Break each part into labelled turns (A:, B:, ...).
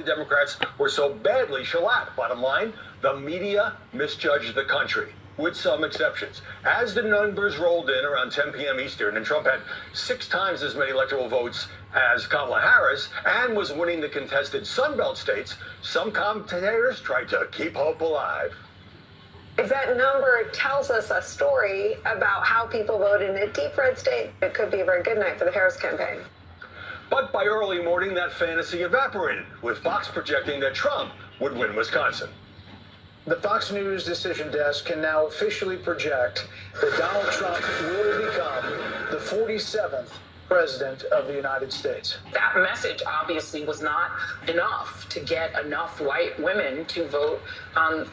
A: the Democrats were so badly shellacked. Bottom line, the media misjudged the country, with some exceptions. As the numbers rolled in around 10 p.m. Eastern, and Trump had 6 times as many electoral votes as Kamala Harris and was winning the contested Sunbelt states, some commentators tried to keep hope alive.
B: If that number tells us a story about how people voted in a deep red state, it could be a very good night for the Harris campaign.
A: But by early morning, that fantasy evaporated, with Fox projecting that Trump would win Wisconsin.
C: The Fox News decision desk can now officially project that Donald Trump will become the 47th president of the United States.
D: That message obviously was not enough to get enough white women to vote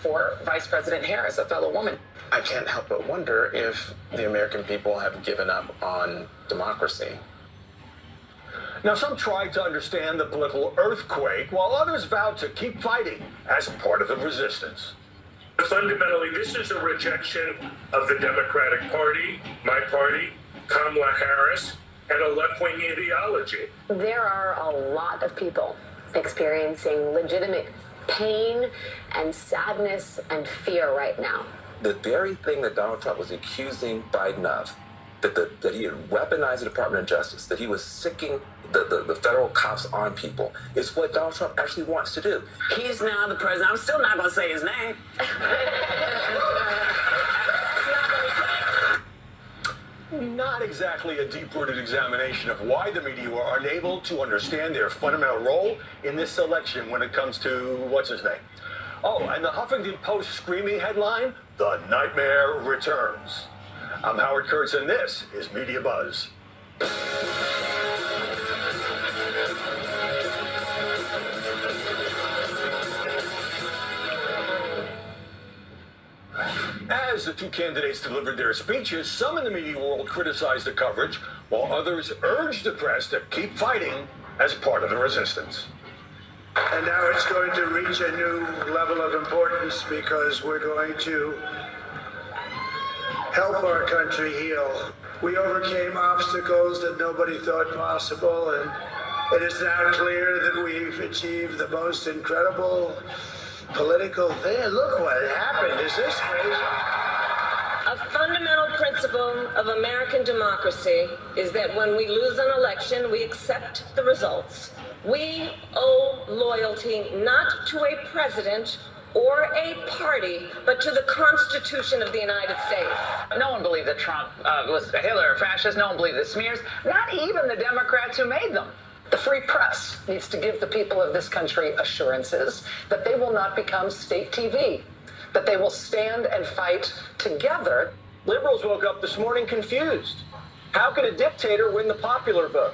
D: for Vice President Harris, a fellow woman.
E: I can't help but wonder if the American people have given up on democracy.
A: Now, some tried to understand the political earthquake, while others vowed to keep fighting as part of the resistance.
F: Fundamentally, this is a rejection of the Democratic Party, my party, Kamala Harris, and a left-wing ideology.
B: There are a lot of people experiencing legitimate pain and sadness and fear right now.
G: The very thing that Donald Trump was accusing Biden of, that he had weaponized the Department of Justice, that he was sicking the federal cops on people, is what Donald Trump actually wants to do.
D: He's now the president. I'm still not going to say his name.
A: Not exactly a deep-rooted examination of why the media were unable to understand their fundamental role in this election when it comes to what's his name. Oh, and the Huffington Post screaming headline, "The Nightmare Returns." I'm Howard Kurtz, and this is Media Buzz. As the two candidates delivered their speeches, some in the media world criticized the coverage, while others urged the press to keep fighting as part of the resistance.
C: And now it's going to reach a new level of importance because we're going to help our country heal. We overcame obstacles that nobody thought possible, and it is now clear that we've achieved the most incredible political thing. Look what happened. Is this crazy?
H: A fundamental principle of American democracy is that when we lose an election, we accept the results. We owe loyalty not to a president or a party, but to the Constitution of the United States.
D: No one believed that Trump was a Hitler or fascist. No one believed the smears. Not even the Democrats who made them. The free press needs to give the people of this country assurances that they will not become state TV, that they will stand and fight together.
I: Liberals woke up this morning confused. How could a dictator win the popular vote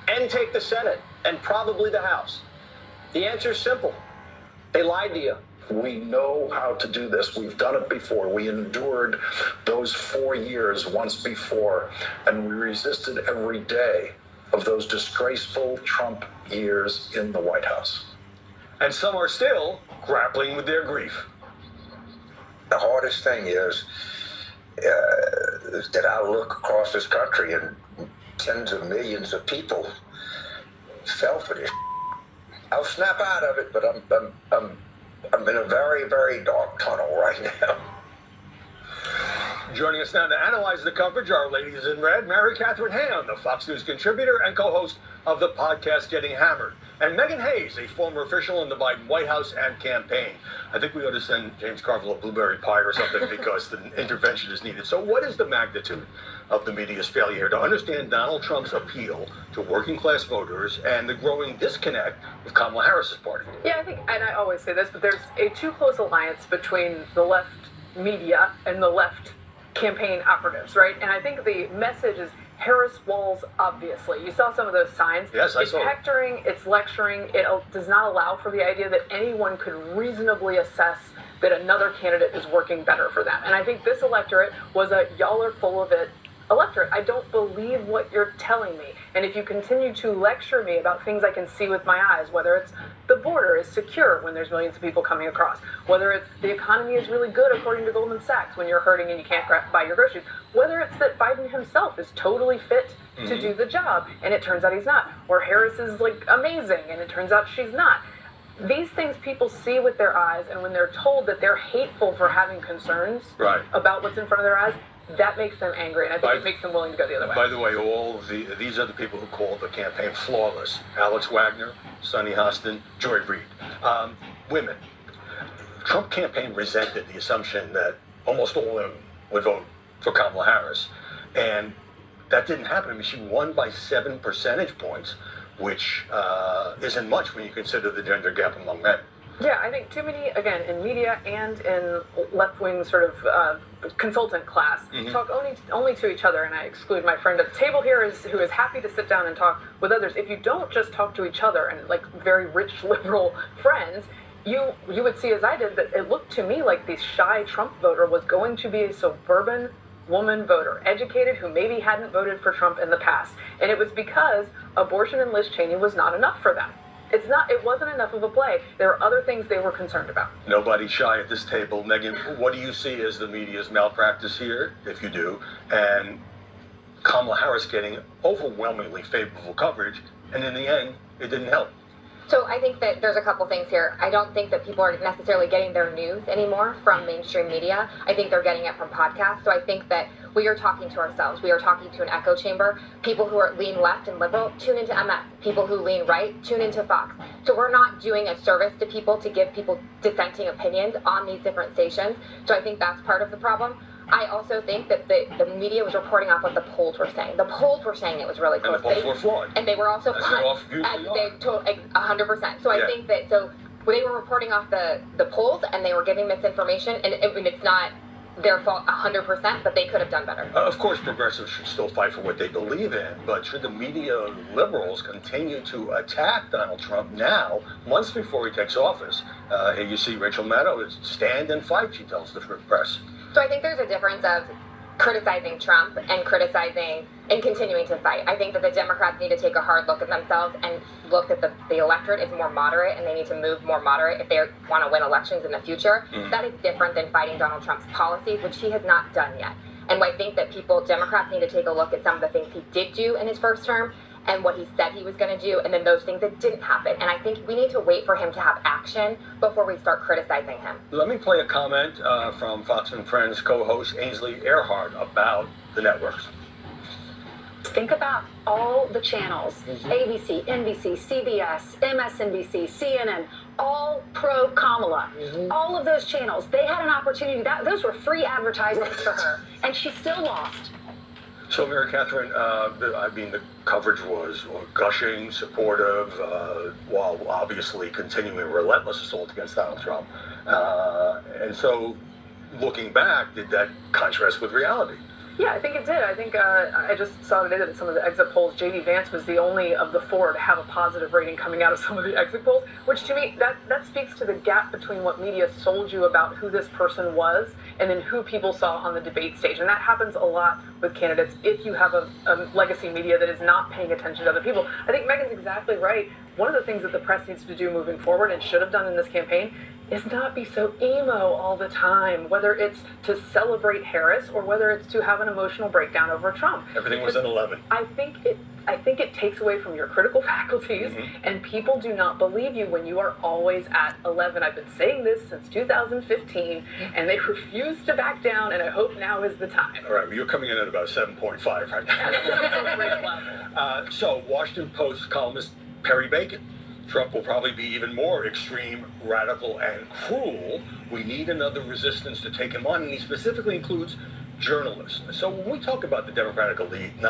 I: and take the Senate and probably the House? The answer is simple. They lied to you.
J: We know how to do this. We've done it before. We endured those 4 years once before, and we resisted every day of those disgraceful Trump years in the White House.
A: And some are still grappling with their grief.
K: The hardest thing is that I look across this country and tens of millions of people fell for this. I'll snap out of it, but I'm in a very, very dark tunnel right now.
A: Joining us now to analyze the coverage, our ladies in red, Mary Catherine Ham, the Fox News contributor and co-host of the podcast Getting Hammered, and Megan Hayes, a former official in the Biden White House and campaign. I think we ought to send James Carville a blueberry pie or something because the intervention is needed. So what is the magnitude of the media's failure to understand Donald Trump's appeal to working class voters and the growing disconnect with Kamala Harris's party?
L: Yeah, I think, and I always say this, but there's a too close alliance between the left media and the left campaign operatives, right? And I think the message is Harris walls, obviously. You saw some of those signs.
A: Yes, I saw.
L: It's hectoring, it's lecturing. It does not allow for the idea that anyone could reasonably assess that another candidate is working better for them. And I think this electorate was a y'all are full of it electorate. I don't believe what you're telling me. And if you continue to lecture me about things I can see with my eyes, whether it's the border is secure when there's millions of people coming across, whether it's the economy is really good according to Goldman Sachs when you're hurting and you can't buy your groceries, whether it's that Biden himself is totally fit to do the job and it turns out he's not, or Harris is like amazing and it turns out she's not. these things people see with their eyes, and when they're told that they're hateful for having concerns about what's in front of their eyes, that makes them angry, and I think it makes them willing to go the other way.
A: By the way, these are the people who called the campaign flawless. Alex Wagner, Sonny Hostin, Joy Reid. Women. Trump campaign resented the assumption that almost all of them would vote for Kamala Harris. And that didn't happen. I mean, she won by 7 percentage points, which isn't much when you consider the gender gap among men.
L: Yeah, I think too many, again, in media and in left-wing sort of consultant class, talk only to each other, and I exclude my friend at the table here who is happy to sit down and talk with others. If you don't just talk to each other and like very rich liberal friends, you would see, as I did, that it looked to me like the shy Trump voter was going to be a suburban woman voter, educated, who maybe hadn't voted for Trump in the past. And it was because abortion and Liz Cheney was not enough for them. It wasn't enough of a play. There are other things they were concerned about.
A: Nobody shy at this table. Megan, what do you see as the media's malpractice here, if you do, and Kamala Harris getting overwhelmingly favorable coverage, and in the end, it didn't help?
M: So I think that there's a couple things here. I don't think that people are necessarily getting their news anymore from mainstream media. I think they're getting it from podcasts. So I think that we are talking to ourselves. We are talking to an echo chamber. People who are lean left and liberal, tune into MS. People who lean right, tune into Fox. So we're not doing a service to people to give people dissenting opinions on these different stations. So I think that's part of the problem. I also think that the media was reporting off what the polls were saying. The polls were saying it was really close.
A: And the polls were flawed.
M: And they were also flawed. 100%. So I think that, so they were reporting off the polls and they were giving misinformation, and it's not their fault 100%, but they could have done better.
A: Of course, progressives should still fight for what they believe in, but should the media liberals continue to attack Donald Trump now, months before he takes office? Here you see Rachel Maddow, stand and fight, she tells the press.
M: So I think there's a difference of criticizing Trump and criticizing and continuing to fight. I think that the Democrats need to take a hard look at themselves and look that the electorate is more moderate, and they need to move more moderate if they want to win elections in the future. That is different than fighting Donald Trump's policies, which he has not done yet. And I think that Democrats need to take a look at some of the things he did do in his first term and what he said he was going to do, and then those things that didn't happen. And I think we need to wait for him to have action before we start criticizing him.
A: Let me play a comment from Fox and Friends co-host Ainsley Earhart about the networks.
N: Think about all the channels, ABC, NBC, CBS, MSNBC, CNN, all pro-Kamala. All of those channels, they had an opportunity. Those were free advertisements for her, and she still lost.
A: So, Mary Catherine, the coverage was gushing, supportive, while obviously continuing relentless assault against Donald Trump. And so, looking back, did that contrast with reality?
L: Yeah, I think it did. I think I just saw today that in some of the exit polls, J.D. Vance was the only of the four to have a positive rating coming out of some of the exit polls, which to me, that speaks to the gap between what media sold you about who this person was and then who people saw on the debate stage. And that happens a lot with candidates if you have a legacy media that is not paying attention to other people. I think Megan's exactly right. One of the things that the press needs to do moving forward and should have done in this campaign is not be so emo all the time, whether it's to celebrate Harris or whether it's to have an emotional breakdown over Trump.
A: Everything was an 11.
L: I think it takes away from your critical faculties, and people do not believe you when you are always at 11. I've been saying this since 2015, and they refuse to back down, and I hope now is the time.
A: All right, well, you're coming in at about 7.5 right now. So, Washington Post columnist Perry Bacon. Trump will probably be even more extreme, radical, and cruel. We need another resistance to take him on, and he specifically includes journalists. So when we talk about the Democratic elite,